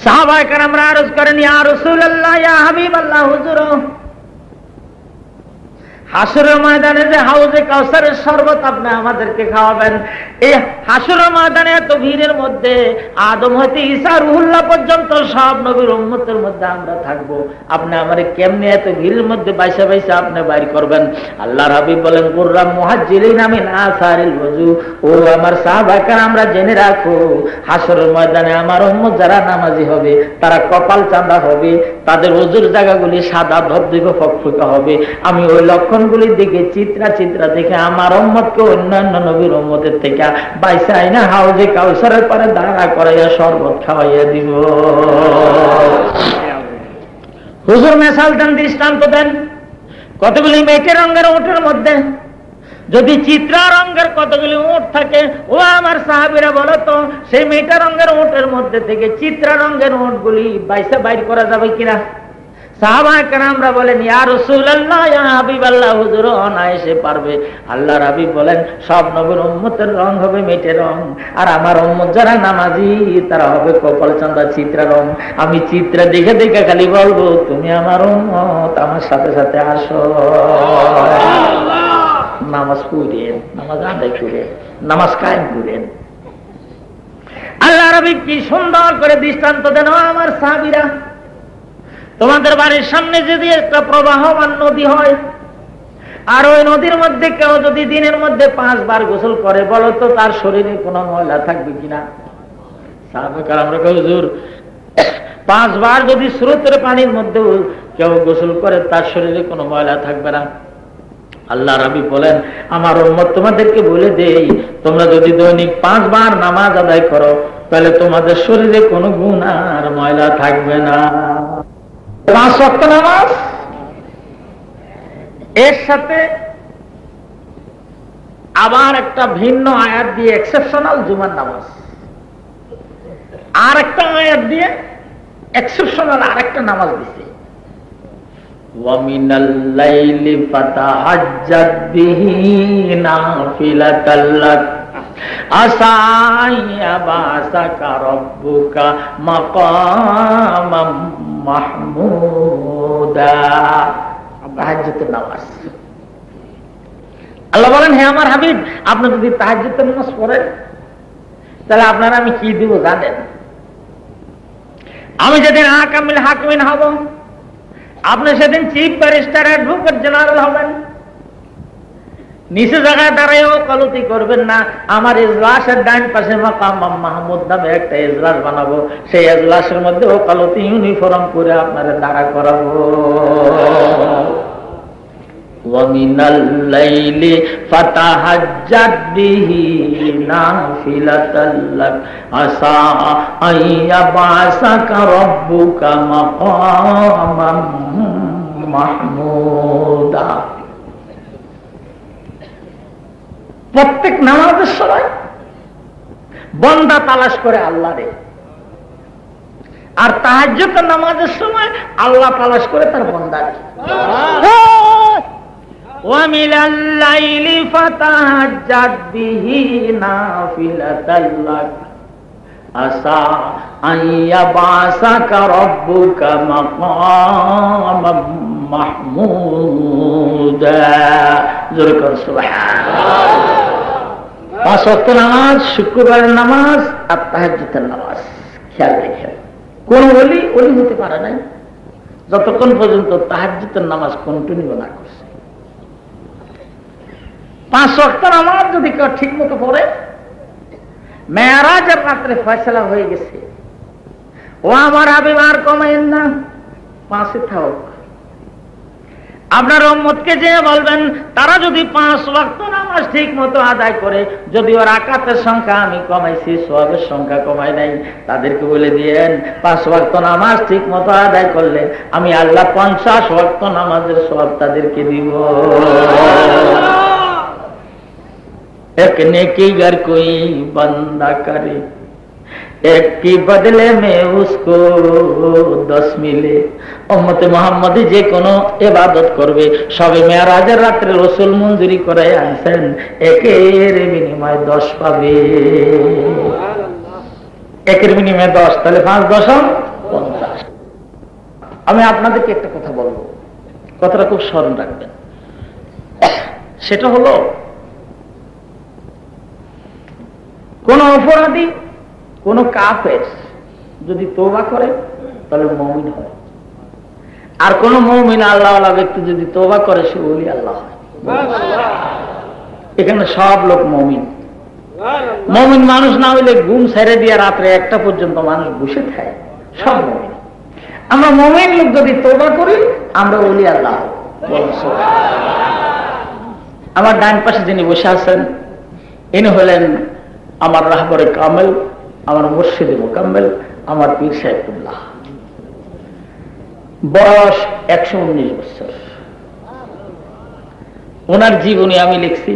সাহাবায়ে কেরামরা আরজ করেন, ইয়া রাসূলুল্লাহ, ইয়া হাবিবাল্লাহ, হুজুর, হাসরের ময়দানে যে হাউজে কাউসারের শরবত আপনি আমাদেরকে খাওয়াবেন, এই হাসরের ময়দানে এত ভিড়ের মধ্যে আদম হইতে ঈসা রুহুল্লাহ পর্যন্ত সব নবীর উম্মতের মধ্যে আমরা থাকবো, আপনি আমারে কেমনে এত ভিড়ের মধ্যে বাইসা বাইসা আপনি বাইর করবেন? আল্লাহর হাবিব বলেন, কুররাম মুহাজ্জিলিনা মিন আসারিল ওযু, ও আমার সাহাবায়ে আমরা জেনে রাখো, হাসরের ময়দানে আমার উম্মত যারা নামাজি হবে তারা কপাল চাঁদা হবে, তাদের ওযুর জায়গাগুলি সাদা ধবধবে ফকফকা হবে। আমি ওই লক্ষণগুলির দিকে চিত্রা চিত্রা দেখে আমার উম্মতকে অন্যান্য নবীর উম্মতের থেকে বাইসা আইনা হাউজে কাউসারের পরে দাঁড়া করাইয়া শরবত খাওয়াইয়া দিব। হুজুর মেসাল দেন, দৃষ্টান্ত দেন, কতগুলি মেটে রঙের উটের মধ্যে যদি চিত্রা রঙের কতগুলি উট থাকে, ও আমার সাহাবীরা বলো তো, সেই মেটা রঙের উটের মধ্যে থেকে চিত্রা রঙের উটগুলি বাইসা বাইর করা যাবে কিনা? সাহাবায়ে কেরামরা বলেন, ইয়া রাসূলুল্লাহ, ইয়া হাবিবাল্লাহ, হুজুর অনায়াসে পারবে। আল্লাহর হাবিব বলেন, সব নবীর উম্মতের রং হবে মেটে রং, আর আমার উম্মত যারা নামাজি তারা হবে কপাল চাঁদা চিত্রা রং। আমি চিত্রা দেখে দেখে খালি বলবো, তুমি আমার উম্মত, আমার সাথে সাথে আসো, নামাজ পড়েন, নামাজ আদায় করেন, নামাজ কায়েম করেন। আল্লাহর হাবিব কি সুন্দর করে দৃষ্টান্ত দেন, আমার সাহাবীরা, তোমাদের বাড়ির সামনে যদি একটা প্রবাহমান নদী হয়, আর ওই নদীর মধ্যে কেউ যদি দিনের মধ্যে 5 বার গোসল করে, বলো তো তার শরীরে কোনো ময়লা থাকবে কিনা? সাহাবায়ে কেরামরা কয়, হুজুর 5 বার যদি স্রোতের পানির মধ্যে কেউ গোসল করে তার শরীরে কোনো ময়লা থাকবে না। আল্লাহর হাবিব বলেন, আমার উম্মত তোমাদেরকে বলে দেই, তোমরা যদি দৈনিক 5 বার নামাজ আদায় করো, তাহলে তোমাদের শরীরে কোনো গুনাহ আর ময়লা থাকবে না। 5 ওয়াক্ত নামাজ, এর সাথে আবার একটা ভিন্ন আয়াত দিয়ে এক্সেপশনাল জুমার নামাজ, আর একটা আয়াত দিয়ে এক্সেপশনাল আরেকটা নামাজ দিছে, ওয়ামিনাল লাইলি ফাতাহাজ্জাদ বিহি নাফিলাতাল লাক আসা ইয়াবাসাকা রাব্বুকা মাকামাম মাহমুদা। তাহাজ্জুদের নামাজ। আল্লাহ বলেন, হে আমার হাবিব, আপনি যদি তাহাজ্জুদের নামাজ পড়েন তাহলে আপনারা আমি কি দিব জানেন? আমি যেদিন হাকামুল হাকিমিন হব, আপনি সেদিন চিফ ব্যারিস্টার অ্যাডভোকেট জেনারেল হবেন। নিচে জায়গায় দাঁড়ায়ও কলতি করবেন না, আমার ইজলাসের ডাইন পাশে মাকাম মাহমুদ নামে একটা ইজলাস বানাবো, সেই ইজলাসের মধ্যে ও কলতি ইউনিফর্ম করে আপনারা দাঁড়া করাবো। ওয়ামিনাল লাইলি ফাতাহাজ্জাদ বিহি নাফিলাতাল লাক আসা আইয়াবাসাকা রাব্বুকা মাকামাম মাহমুদা। প্রত্যেক নামাজের সময় বান্দা তালাশ করে আল্লাহরে, আর তাহাজ্জুদের নামাজের সময় আল্লাহ তালাশ করে তার বান্দারে। ওয়ামিনাল লাইলি ফাতাহাজ্জাদ বিহি নাফিলাতাল লাক আসা আইয়াবাসাকা রাব্বুকা মাকামাম মাহমুদা। জোরে কর সুবহানাল্লাহ। 5 ওয়াক্ত নামাজ, শুক্রবারের নামাজ আর তাহাজ্জুদের নামাজ খেয়াল রেখেন। কোন ওলি হতে পারে নাই যতক্ষণ পর্যন্ত তাহাজ্জুদের নামাজ কন্টিনিউ না করছে। 5 ওয়াক্ত নামাজ যদি কেউ ঠিক মতো পড়ে, মেরাজের রাত্রে ফয়সালা হয়ে গেছে, ও আমার হাবিব আর কমাইন না, 5-এ থাক। আপনার উম্মতকে যে বলবেন, তারা যদি 5 ওয়াক্ত নামাজ ঠিক মতো আদায় করে, যদিও রাকাতের সংখ্যা আমি কমাইছি, সওয়াবের সংখ্যা কমাই নাই, তাদেরকে বলে দিয়েন 5 ওয়াক্ত নামাজ ঠিক মতো আদায় করলে আমি আল্লাহ 50 ওয়াক্ত নামাজের সওয়াব তাদেরকে দিব। এক নেকি গার কোই বান্দা করে एक की बदले में उसको 10 मिले। উম্মতে মুহাম্মাদি যে কোনো ইবাদত করবে সবে মেরাজের রাতে রাসূল মঞ্জুরি করে আনছেন একের বিনিময়ে 10 পাবে। একের বিনিময়ে 10, তাহলে 5 দশম 50। আমি আপনাদেরকে একটা কথা বলবো, কথাটা খুব স্মরণ রাখবেন। সেটা হলো কোন অপরাধী, কোন কাফের যদি তওবা করে তাহলে মুমিন হয়, আর কোন মুমিন আল্লাহওয়ালা ব্যক্তি যদি তওবা করে সে ওলি আল্লাহ হয়। এখানে সব লোক মুমিন। মুমিন মানুষ না হইলে ঘুম ছেড়ে দিয়ে রাত্রে 1টা পর্যন্ত মানুষ বসে থাকে, সব মুমিন। আমরা মুমিন লোক যদি তওবা করি আমরা ওলি আল্লাহ হই। আমার ডান পাশে যিনি বসে আছেন ইনি হলেন আমার রাহবরে কামেল, আমার মুর্শিদে মুকাম্মেল, আমার পীর সাহেবুল্লাহ। বয়স 119 বছর। ওনার জীবনী আমি লিখছি।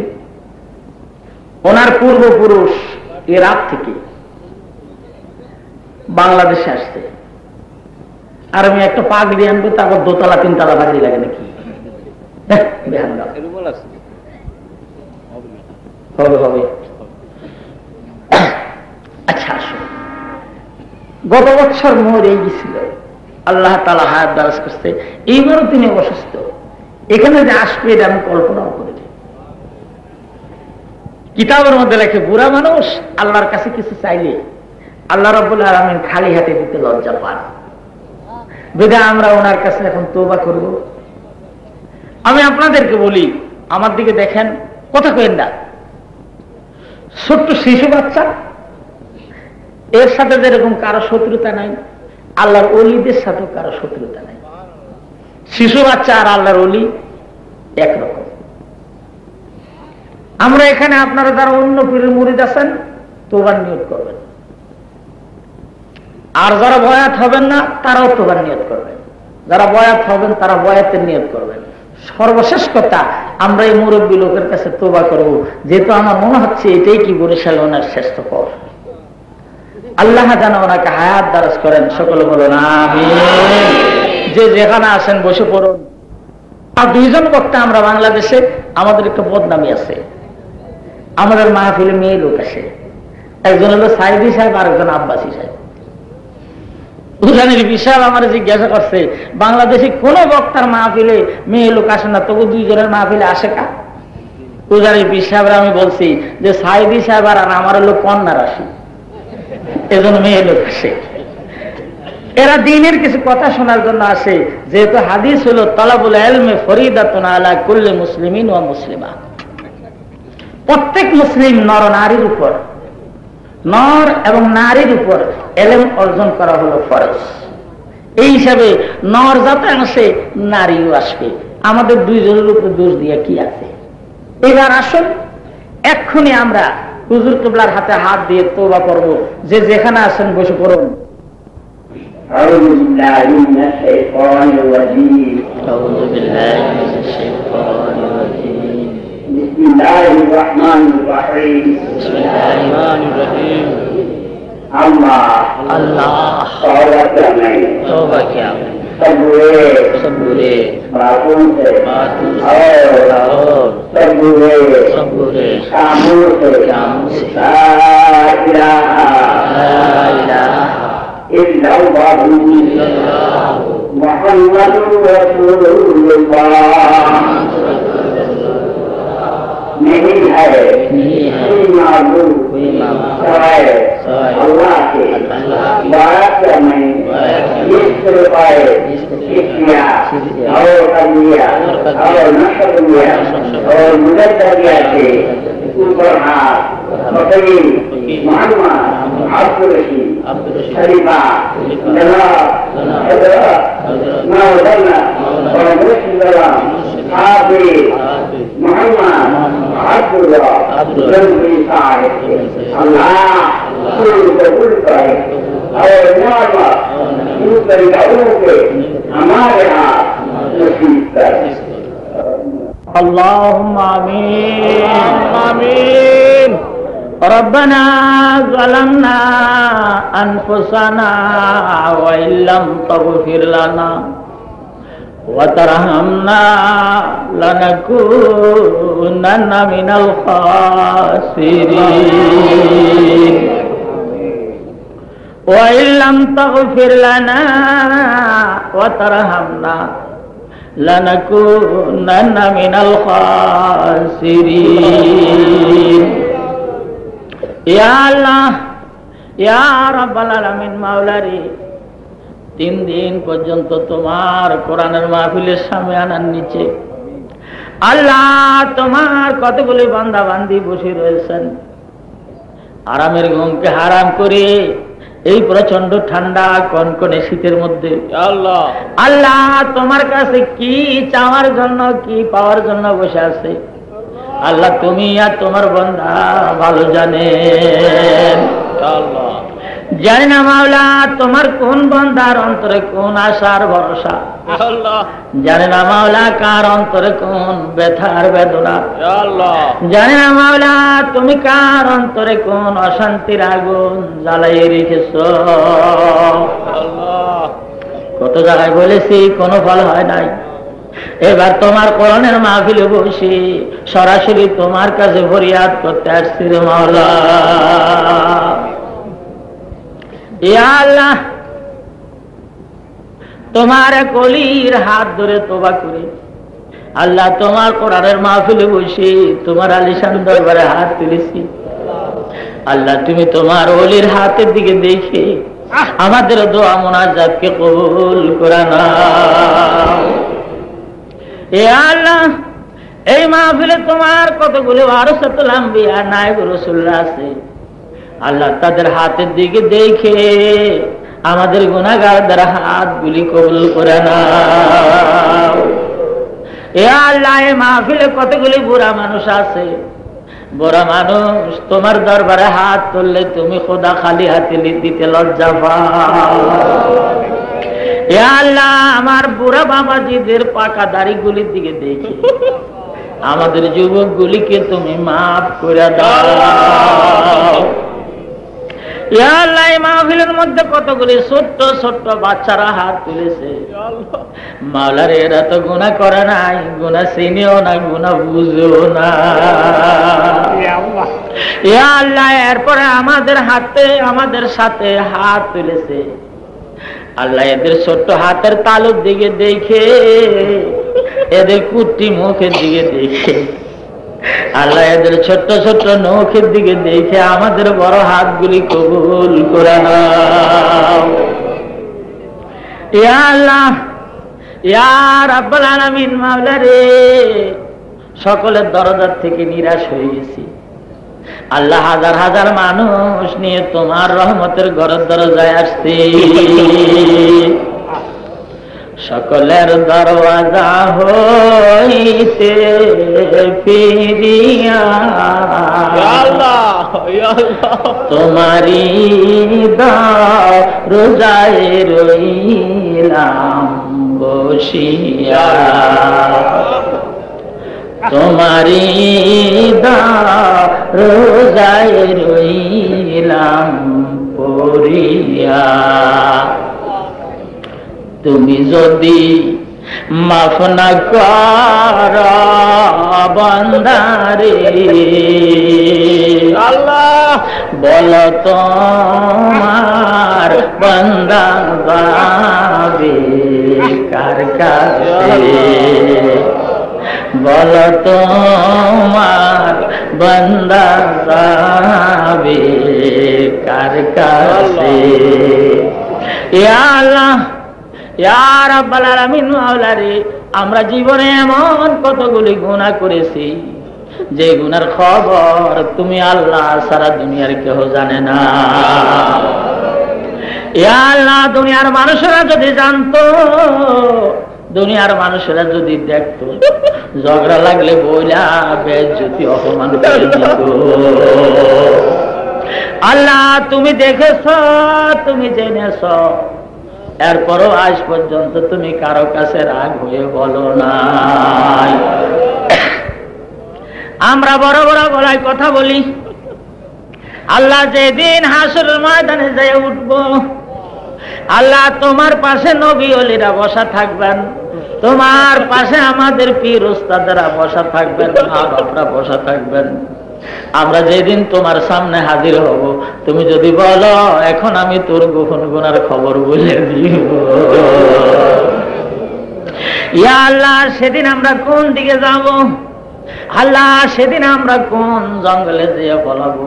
ওনার পূর্বপুরুষ ইরাক থেকে বাংলাদেশে আসছে। আর আমি একটা পাগড়ি আনবো, তারপর 2তলা 3তলা পাগড়ি লাগে নাকি? হবে হবে। আচ্ছা আসো, গত বছর মরে গেছিল, আল্লাহ তাআলা হায়াত দারাজ করতে, এইবারও তিনি অসুস্থ। এখানে যে আসবে এটা আমি কল্পনাও করিনি। কিতাবের মধ্যে লেখে বুড়া মানুষ আল্লাহর কাছে কিছু চাইলে আল্লাহ রাব্বুল আলামিন খালি হাতে দিতে লজ্জা পান। বিধায় আমরা ওনার কাছে এখন তওবা করব। আমি আপনাদেরকে বলি, আমার দিকে দেখেন, কথা কইেন না। ছোট্ট শিশু বাচ্চা, এর সাথে যেরকম কারো শত্রুতা নাই, আল্লাহর ওলিদের সাথেও কারো শত্রুতা নাই। শিশু বাচ্চা আর আল্লাহর ওলি একরকম। আমরা এখানে আপনারা যারা অন্য পীরের মুরিদ আছেন তওবার নিয়ত করবেন, আর যারা বয়াত হবেন না তারাও তওবার নিয়ত করবেন। যারা বয়াত হবেন তারা বয়াতের নিয়ত করবেন। সর্বশেষ কথা, আমরা এই মুরব্বী লোকের কাছে তওবা করব, যেহেতু আমার মনে হচ্ছে এটাই কি বরিশাল ওনার শ্রেষ্ঠ পথ। আল্লাহ যেন ওনাকে হায়াত দারাজ করেন। সকলে বলুন আমিন। যে যেখানে আসেন বসে পড়ুন। আর 2জন বক্তা আমরা বাংলাদেশে, আমাদের একটা বদনামি আছে। আমাদের মাহফিলে মেয়ে লোক আসে, একজন হলো সাইদি সাহেব আর একজন আব্বাসী সাহেব। উজানির বিশাল আমার জিজ্ঞাসা করছে, বাংলাদেশে কোন বক্তার মাহফিলে মেয়ে লোক আসে না, তবু 2জনের মাহফিলে আসে কা? উজানির বিশাল আমি বলছি যে সাইদি সাহেব আর আমার হলো কন্যা রাশি, এজন্য মেয়ে লোক আসে। এরা দ্বীনের কিছু কথা শোনার জন্য আসে, যেহেতু হাদিস হলো তালাবুল ইলমি ফরিদাতুন আলা কুল্লি মুসলিমিন ওয়া মুসলিমা। প্রত্যেক মুসলিম নর নারীর উপর, নর এবং নারীর উপর ইলম অর্জন করা হলো ফরজ। এই হিসাবে নর যাতে আসে নারীও আসবে। আমাদের 2জনের উপর দোষ দিয়ে কি আছে? এবার আসুন, এক্ষুনি আমরা হুজুর কিবলার হাতে হাত দিয়ে তওবা করব। যে যেখানে আছেন বসে পড়ুন। أعوذ بالله من الشيطان الرجيم. أعوذ بالله من الشيطان الرجيم. بسم الله الرحمن الرحيم. بسم الله الرحمن الرحيم. الله الله तौबा करने, तौबा किया, सब बुरे बातों से और सब बुरे कामों से ला इलाहा इल्लल्लाह मुहम्मदुर रसूलुल्लाह नहीं है कोई माबूद सिवाय अल्लाह के। बात करने किया और कलिया और नशर किया और मदद किया थे ऊपर हाथ बकरी मोहम्मद अब्दुल रशीद शरीफा जनाब मौलाना और मुर्शिद हाफिज मोहम्मद अब्दुल्लाह जंबी साहिब अल्लाह कबूल करे और मोहम्मद इन तरीकों के हमारे हाथ नसीब कर। اللهم آمين آمين ربنا ظلمنا أنفسنا وإن لم تغفر لنا وترحمنا لنكونن من الخاسرين وإن لم تغفر لنا وترحمنا لنكونن من الخاسرين ইয়া আল্লাহ ইয়া রাব্বাল আলামিন মাওলারি 3 দিন পর্যন্ত তোমার কোরআনের মাহফিলের সামনে আনার নিচে আল্লাহ তোমার কতগুলি বান্দা বান্দি বসে রয়েছেন আরামের ঘুমকে হারাম করে এই প্রচন্ড ঠান্ডা কনকনে শীতের মধ্যে আল্লাহ আল্লাহ তোমার কাছে কি চাওয়ার জন্য কি পাওয়ার জন্য বসে আছে আল্লাহ তুমি আর তোমার বান্দা ভালো জানেন আল্লাহ জানি না মাওলা তোমার কোন বান্দার অন্তরে কোন আশার ভরসা আল্লাহ জানি না মাওলা কার অন্তরে কোন ব্যথার বেদনা আল্লাহ জানি না মাওলা তুমি কার অন্তরে কোন অশান্তির আগুন জ্বালিয়ে রেখেছো আল্লাহ কত জায়গায় বলেছি কোনো ফল হয় নাই এবার তোমার কোরআনের মাহফিলে বসে সরাসরি তোমার কাছে ফরিয়াদ করতে আসছি রে মাওলা ইয়া আল্লাহ তোমার কলির হাত ধরে তোবা করে আল্লাহ তোমার কোরআনের মাহফিলে বসে তোমার আলিশান দরবারে হাত তুলেছি আল্লাহ তুমি তোমার ওলির হাতের দিকে দেখে আমাদের দোয়া মোনাজাতকে কবুল করে নাও এ আল্লাহ এই মাহফিলে তোমার কতগুলো ওয়ারাসাতুল আম্বিয়া নায়েব রাসূলরা আছে আল্লাহ তাদের হাতের দিকে দেখে আমাদের গুনাহগারদের হাতগুলি কবুল করে নাও এ আল্লাহ এই মাহফিলে কতগুলি বুড়া মানুষ আছে বুড়া মানুষ তোমার দরবারে হাত তুললে তুমি খোদা খালি হাতে দিতে লজ্জা পাও এ আল্লাহ আমার বুড়া বাবাজিদের পাকা দাড়িগুলির দিকে দেখে আমাদের যুবকগুলিকে তুমি মাফ করে দাও এ আল্লাহ এই মাহফিলের মধ্যে কতগুলি ছোট্ট ছোট্ট বাচ্চারা হাত তুলেছে মাওলার এরা তো গুনাহ করে নাই গুনাহ চিনেও না গুনাহ বুঝেও না এ আল্লাহ এরপরে আমাদের হাতে আমাদের সাথে হাত তুলেছে আল্লাহ এদের ছোট্ট হাতের তালুর দিকে দেখে এদের কুটি মুখের দিকে দেখে আল্লাহ এদের ছোট্ট ছোট্ট নখের দিকে দেখে আমাদের বড় হাতগুলি কবুল করে নাও ইয়া আল্লাহ ইয়া রাব্বুল আলামিন মাওলা রে সকলের দরজার থেকে নিরাশ হয়ে গেছি আল্লাহ হাজার হাজার মানুষ নিয়ে তোমার রহমতের ঘরের দরজায় আসছে সকলের দরওয়াজা হইতে ফিরিয়া তোমারি দরজায় রইলাম বসিয়া তোমারি দরজায় রইলাম পড়িয়া তুমি যদি মাফ না কর বান্দারে আল্লাহ বল তোমার বান্দা যাবে কার কাছে বল তোমার বান্দা যাবে কার কাছে ইয়া আল্লাহ ইয়া রাব্বুল আলামিন মাওলা রে আমরা জীবনে এমন কতগুলি গুনাহ করেছি যে গুনার খবর তুমি আল্লাহ সারা দুনিয়ার কেউ জানে না ইয়া আল্লাহ দুনিয়ার মানুষেরা যদি জানতো দুনিয়ার মানুষেরা যদি দেখতো ঝগড়া লাগলে বইলা বেজ্জতি অপমান করে দিত আল্লাহ তুমি দেখেছো তুমি জেনেছো এরপরও আজ পর্যন্ত তুমি কারো কাছে রাগ হয়ে বলো নাই আমরা বড় বড় গলায় কথা বলি আল্লাহ যেদিন হাসরের ময়দানে যেয়ে উঠবো, আল্লাহ তোমার পাশে নবী ওলিরা বসা থাকবেন, তোমার পাশে আমাদের পীর উস্তাদরা বসা থাকবেন, মা বাপরা বসা থাকবেন। আমরা যেদিন তোমার সামনে হাজির হব, তুমি যদি বলো এখন আমি তোর গোপন গুনার খবর বলে দিব, ইয়া আল্লাহ সেদিন আমরা কোন দিকে যাব? আল্লাহ সেদিন আমরা কোন জঙ্গলে যেয়ে বলাবো?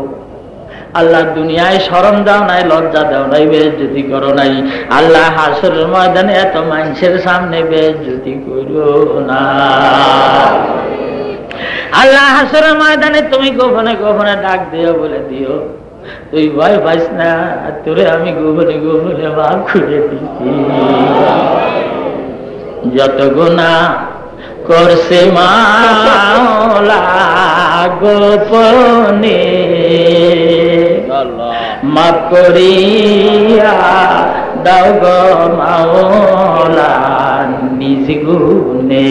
আল্লাহ দুনিয়ায় শরম দাও নাই, লজ্জা দাও নাই, বেইজ্জতি করো নাই। আল্লাহ হাসরের ময়দানে এত মানুষের সামনে বেইজ্জতি করো না। আল্লাহ হাসরের ময়দানে তুমি গোপনে গোপনে ডাক দিও, বলে দিও তুই ভয় পাইস না, তোরে আমি গোপনে গোপনে মাফ করে দিচ্ছি। যত গুনাহ করছে মাওলা গোপনে, মাফ করিয়া দাও গো মাওলা নিজ গুণে।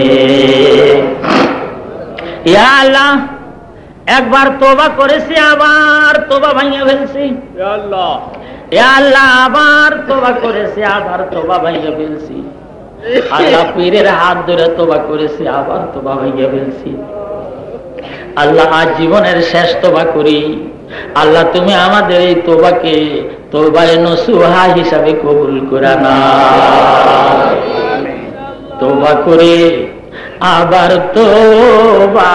ইয়া আল্লাহ একবার তোবা করেছি, আবার তোবা ভাঙিয়ে ফেলছি। ইয়া আল্লাহ আবার তোবা করেছি, আবার তোবা ভাঙিয়ে ফেলছি। আল্লাহ পীরের হাত ধরে তোবা করেছি, আবার তোবা ভাঙিয়ে ফেলছি। আল্লাহ আজ জীবনের শেষ তোবা করি। আল্লাহ তুমি আমাদের এই তোবাকে তোবায়ে নসুহা হিসাবে কবুল করে নাও। তোবা করে আবার তোবা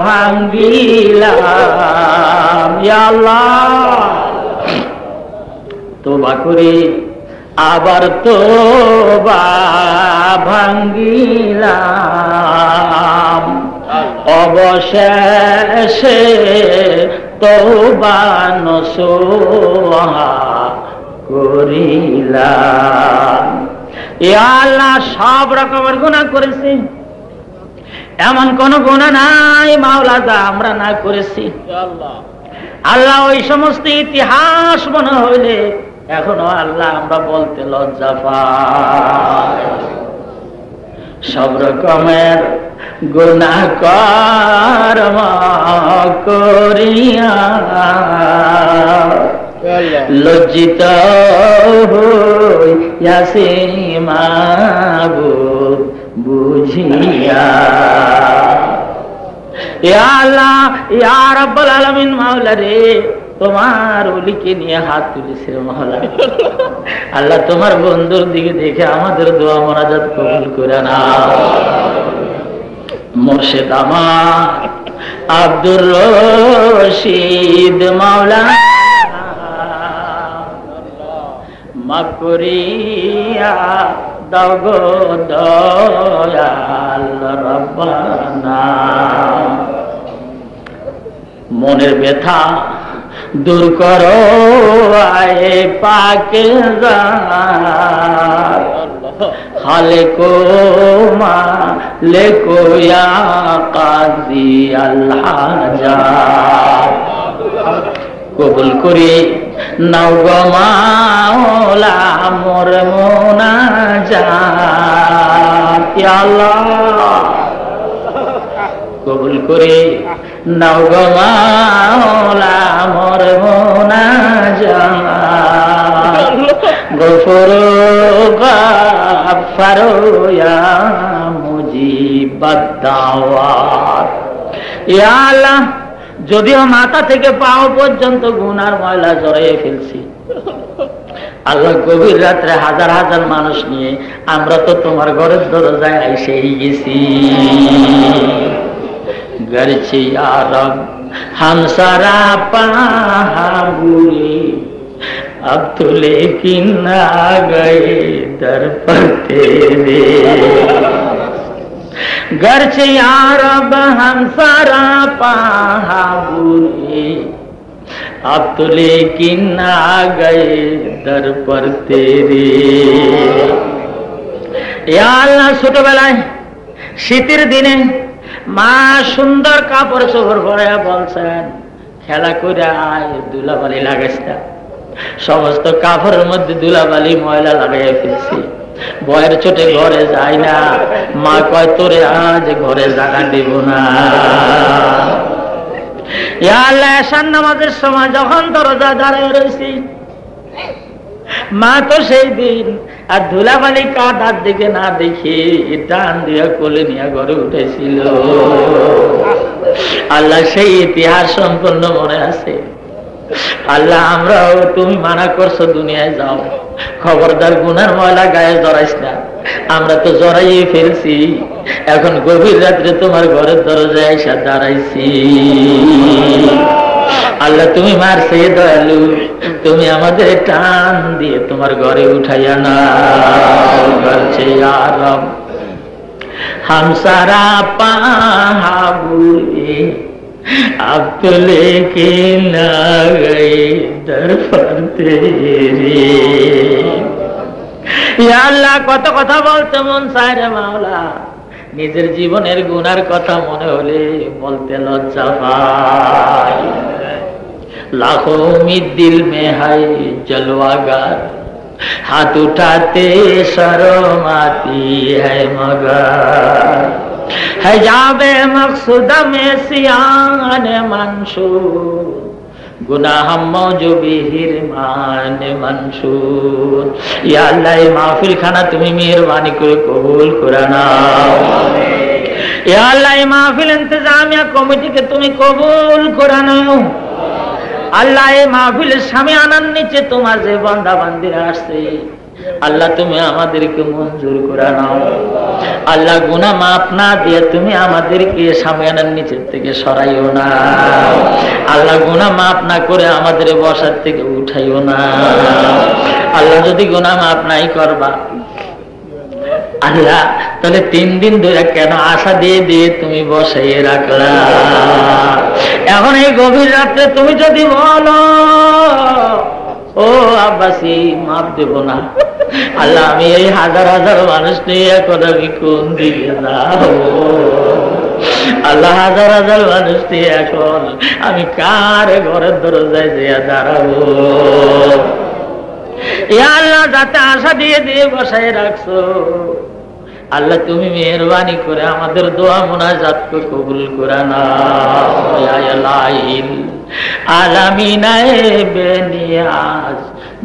ভাঙিলাম, ইয়া আল্লাহ তোবা করে আবার তোবা ভাঙিলাম, অবশেষে তওবা নসুহা করিলাম। ইয়া আল্লাহ সব রকমের গুনাহ করেছি, এমন কোন গুনাহ নাই মাওলা যা আমরা না করেছি। আল্লাহ ওই সমস্ত ইতিহাস মনে হইলে এখনো আল্লাহ আমরা বলতে লজ্জা পাই। সব রকমের গুনাহ কর্ম করিয়া লজ্জিত হইয়াছি মাবুদ বুঝিয়া। ইয়া আল্লাহ ইয়া রাব্বুল আলামিন মাওলা রে, তোমার ওলিকে নিয়ে হাত তুলেছে মাওলা। আল্লাহ তোমার বন্ধুর দিকে দেখে আমাদের দোয়া মোনাজাত কবুল করে নাও। মুর্শিদ আমার আব্দুর রশিদ মাওলা মাফ করিয়া দাও গো দয়াল রব্বানা। মনের ব্যথা দূর করো আয়ে পাকে জাত, খালেকো মালেকো ইয়া কাযী আল হাজাত। কবুল করে নাও গো মাওলা মোর মুনাজাত, ইয়া আল্লাহ কবুল করে নাও গো মাওলা মোর মুনাজাত। গফুরু গাফফারু ইয়া মুজিবাদ দাওয়াত। ইয়া আল্লাহ যদিও মাথা থেকে পাও পর্যন্ত গুনার ময়লা জড়িয়ে ফেলছি, আল্লাহ গভীর রাত্রে হাজার হাজার মানুষ নিয়ে আমরা তো তোমার ঘরের দরজায় এসেই গেছি। গরছে ইয়া রব হাম সারা পাহাবুরি, अब तो लेकिन आ गए दर पर तेरे। घर से यार अब हम सारा पाहाबुरे, अब तो लेकिन आ गए दर पर तेरे। या अल्लाह ছোটবেলায় শীতের দিনে মা সুন্দর কাপড় চোপড় পরে বলছেন খেলা করে আয়, ধুলাবালি লাগাইস না। সমস্ত কাপড়ের মধ্যে ধুলাবালি ময়লা লাগাই ফেলছি, বয়ের চোটে ঘরে যাই না। মা কয় তোরে আজ ঘরে জায়গা দিব না। ইয়া আল্লাহ এশার নামাজের সময় যখন দরজা দাঁড়িয়ে রয়েছি, মা তো সেই দিন আর ধুলাবালি কাদার দিকে না দেখে টান দিয়া কোলে নিয়ে ঘরে উঠেছিল। আল্লাহ সেই ইতিহাস সম্পূর্ণ মনে আছে। আল্লাহ আমরাও তুমি মানা করছো দুনিয়ায় যাও, খবরদার গুনার ময়লা গায়ে জড়াইস না। আমরা তো জড়াইয়ে ফেলছি, এখন গভীর রাত্রে তোমার ঘরের দরজায় এসে দাঁড়াইছি। আল্লাহ তুমি মারছে দয়ালু, তুমি আমাদের টান দিয়ে তোমার ঘরে উঠাইয়া না করছে আরব হামসারা পাহাবুয়ে अब तो लेके ना गए दर पर तेरे। ইয়া আল্লাহ কত কথা বলতে মন চায় রে মাওলা, নিজের জীবনের গুনার কথা মনে হলে বলতে লজ্জা পায়। লাখো উম্মীদ দিল মে হায় জলওয়াগার, হাত উঠাতে শরম আতি है मगर है जाबे मकसूद में सियान मंशूर, गुनाह मौजूबी हिरमान मंशूर। या अल्लाह महफिल खाना তুমি মেহেরবানি করে কবুল করে নাও। या अल्लाह महफिल इंतजामिया কমিটিকে তুমি কবুল করে নাও। আল্লাহ এই মাহফিলের সামিয়ানার নিচে তোমার যে বান্দা বান্দিরা আসছে, আল্লাহ তুমি আমাদেরকে মঞ্জুর করে নাও। আল্লাহ গুনাহ মাফ না দিয়ে তুমি আমাদেরকে সামিয়ানার নিচের থেকে সরাইও না। আল্লাহ গুনাহ মাফ না করে আমাদের বসার থেকে উঠাইও না। আল্লাহ যদি গুনাহ মাফ নাই করবা আল্লাহ, তাহলে 3 দিন ধরে কেন আশা দিয়ে দিয়ে তুমি বসাইয়ে রাখলা? এখন এই গভীর রাত্রে তুমি যদি বলো ও আব্বাসি মাফ দেব না, আল্লাহ আমি এই হাজার হাজার মানুষ নিয়ে এখন আমি কোন দিকে যাবো? আল্লাহ হাজার হাজার মানুষ নিয়ে এখন আমি কার ঘরের দরজায় যেয়ে দাঁড়াবো? ইয়া আল্লাহ যাতে আশা দিয়ে দিয়ে বসাই রাখছো, আল্লাহ তুমি মেহেরবানি করে আমাদের দোয়া মুনাজাতকে কবুল করে নাও। ইয়া ইলাহিল आलमीन बेनियाज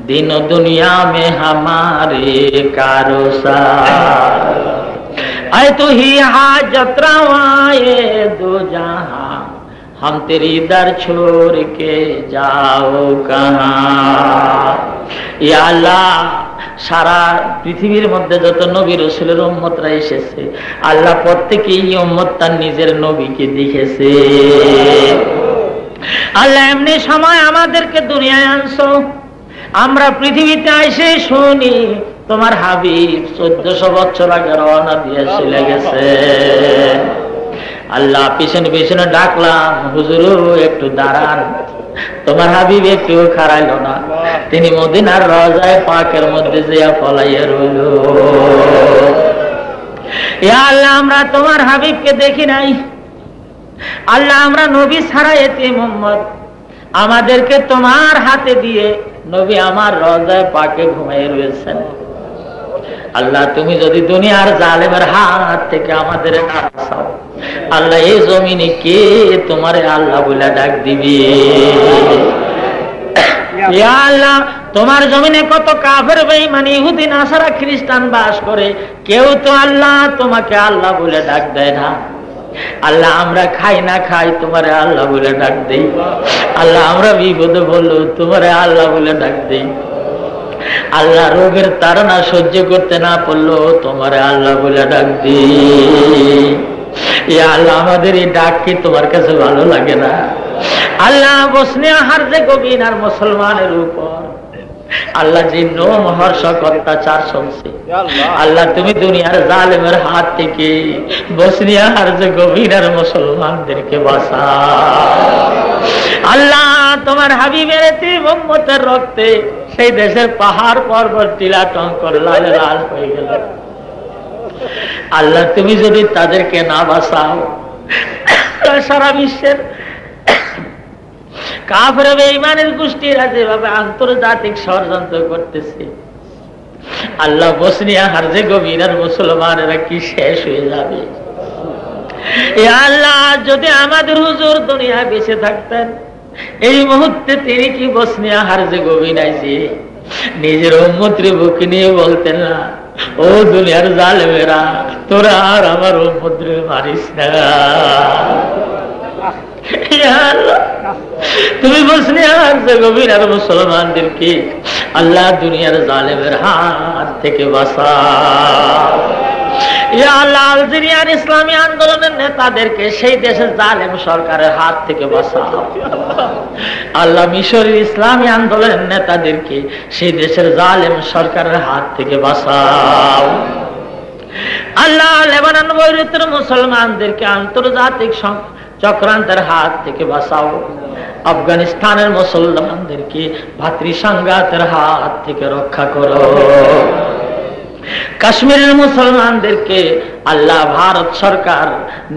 दिन दुनिया में हमारे कारोसार, ऐ तू ही हाजत रवाए दो जहां, हम तेरी दर छोड़ के जाओ कहां। या अल्लाह সারা পৃথিবীর মধ্যে যত নবী রাসূলের উম্মতরা এসেছে, আল্লাহ প্রত্যেকেই উম্মত তার নিজের নবীকে দেখেছে। আল্লাহ এমনি সময় আমাদেরকে দুনিয়ায় আনছো, আমরা পৃথিবীতে এসে শুনি তোমার হাবিব 1400 বছর আগে রওনা দিয়ে চলে গেছে। আল্লাহ পিছনে পিছনে ডাকলাম, হুজুর একটু দাঁড়ান। তোমার হাবিব একটু খাড়াইলো না, তিনি মদিনার রওজায়ে পাকের মধ্যে যেয়া ফলাইয়া রইল। ইয়া আল্লাহ আমরা তোমার হাবিবকে দেখি নাই। আল্লাহ আমরা নবী ছাড়া এতিম উম্মত, আমাদেরকে তোমার হাতে দিয়ে নবী আমার রওজায়ে পাকে ঘুমিয়ে রয়েছেন। আল্লাহ তুমি যদি দুনিয়ার জালেমের হাত থেকে আমাদের বাঁচাও, আল্লাহ এই জমিনে কে তোমারে আল্লাহ বলে ডাক দিবে? ইয়া আল্লাহ তোমার জমিনে কত কাফের বেঈমান ইহুদি নাসারা খ্রিস্টান বাস করে, কেউ তো আল্লাহ তোমাকে আল্লাহ বলে ডাক দেয় না। আল্লাহ আমরা খাই না খাই তোমারে আল্লাহ বলে ডাক দেই। আল্লাহ আমরা বিপদে বললো তোমারে আল্লাহ বলে ডাক দেই। আল্লাহ রোগের তাড়না সহ্য করতে না পারলো তোমারে আল্লাহ বলে ডাক দিই। ইয়া আল্লাহ আমাদের এই ডাক কি তোমার কাছে ভালো লাগে না? আল্লাহ বসনিয়া হার্জেগোভিনার মুসলমানের উপর আল্লাহ যে নোমহর্ষক অত্যাচার চলছে, আল্লাহ তুমি দুনিয়ার জালেমের হাত থেকে বসনিয়া হার্জেগোভিনার মুসলমানদেরকে বাঁচাও। আল্লাহ তোমার হাবিবের এতিম উম্মতের রক্তে সেই দেশের পাহাড় পর্বত টিলা টঙ্কর লাল লাল হয়ে গেল। আল্লাহ তুমি যদি তাদেরকে না বাঁচাও, সারা বিশ্বের কাফের বেঈমানের গোষ্ঠীরা যেভাবে আন্তর্জাতিক ষড়যন্ত্র করতেছে, আল্লাহ বসনিয়া হার্জেগোভিনার মুসলমানেরা কি শেষ হয়ে যাবে? ইয়া আল্লাহ, যদি আমাদের হুজুর দুনিয়ায় বেঁচে থাকতেন, এই মুহূর্তে তিনি কি বসনিয়া হার্জেগোভিনায় নিজের উম্মতের বুকে নিয়ে বলতেন না, ও দুনিয়ার জালেমেরা, তোরা আর আমার উম্মতরে মারিস না। তুমি বসনিয়া হার্জেগোভিনার মুসলমানদেরকে আল্লাহ দুনিয়ার জালেমের হাত থেকে বাঁচাও। ইয়া আল্লাহ, আলজেরিয়ার ইসলামী আন্দোলনের নেতাদেরকে সেই দেশের জালেম সরকারের হাত থেকে বাঁচাও। আল্লাহ, মিশরের ইসলামী আন্দোলনের নেতাদেরকে সেই দেশের জালেম সরকারের হাত থেকে বাঁচাও। আল্লাহ, লেবানন বৈরুতের মুসলমানদেরকে আন্তর্জাতিক চক্রান্তের হাত থেকে বাঁচাও। আফগানিস্তানের মুসলমানদেরকে ভাতৃ সংঘাতের হাত থেকে রক্ষা করো। কাশ্মীরের মুসলমানদেরকে আল্লাহ ভারত সরকার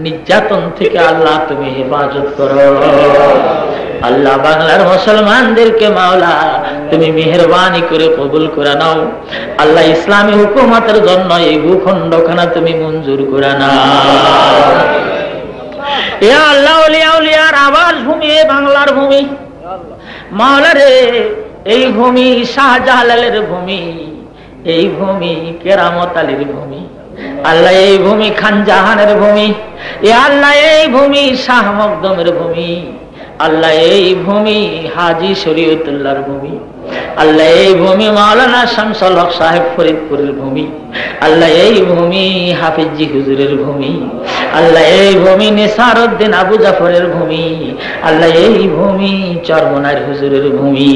নির্যাতন থেকে আল্লাহ তুমি হেফাজত করো। আল্লাহ, বাংলার মুসলমানদেরকে মাওলা তুমি মেহেরবানি করে কবুল করে নাও। আল্লাহ, ইসলামী হুকুমতের জন্য এই ভূখণ্ডখানা তুমি মঞ্জুর করে নাও। ইয়া আল্লাহ, ওলিয়া উলিয়ার আবাস ভূমি বাংলার ভূমি মাওলা রে, এই ভূমি শাহজালালের ভূমি, এই ভূমি কেরামত আলীর ভূমি। আল্লাহ, এই ভূমি খানজাহানের ভূমি। এ আল্লাহ, এই ভূমি শাহ মকদমের ভূমি। আল্লাহ, এই ভূমি হাজী শরীয়তুল্লাহর ভূমি। আল্লাহ, এই ভূমি মাওলানা শামসুল হক সাহেব ফরিদপুরের ভূমি। আল্লাহ, এই ভূমি হাফিজি হুজুরের ভূমি। আল্লাহ, এই ভূমি নিসারউদ্দিন আবু জাফরের ভূমি। আল্লাহ, এই ভূমি চরমনার হুজুরের ভূমি।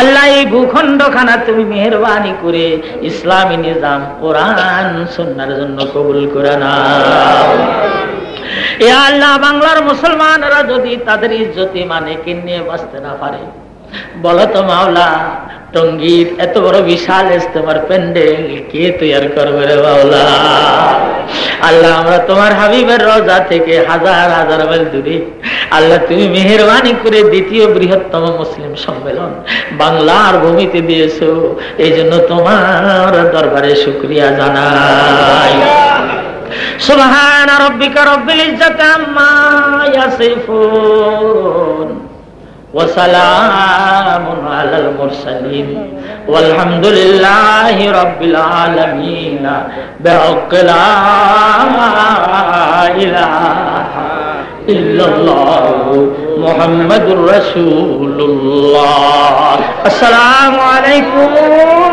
আল্লাহ, এই ভূখণ্ডখানা তুমি মেহেরবানি করে ইসলামী নিজাম কোরআন সুন্নাহর জন্য কবুল করে নাও। এ আল্লাহ, বাংলার মুসলমানরা যদি তাদের ইজ্জত ইমানকে নিয়ে বাঁচতে না পারে, বলো তো মাওলা, টঙ্গীর এত বড় বিশাল ইজতেমার প্যান্ডেল কে তৈরি করবে রে মাওলা? আল্লাহ, আমরা তোমার হাবিবের রওজা থেকে হাজার হাজার মাইল দূরে, আল্লাহ তুমি মেহেরবানি করে দ্বিতীয় বৃহত্তম মুসলিম সম্মেলন বাংলার ভূমিতে দিয়েছো, এই জন্য তোমার দরবারে শুকরিয়া জানাই। সুবহান রাব্বিকা রাব্বিল ইজ্জাতি আম্মা ইয়াসিফুন ওয়া সালামুন আলাল মুরসালিন ওয়ালহামদুলিল্লাহি রাব্বিল আলামিন। বিহাক্কি লা ইলাহা ইল্লাল্লাহু মুহাম্মাদুর রাসূলুল্লাহ। আসসালামু আলাইকুম।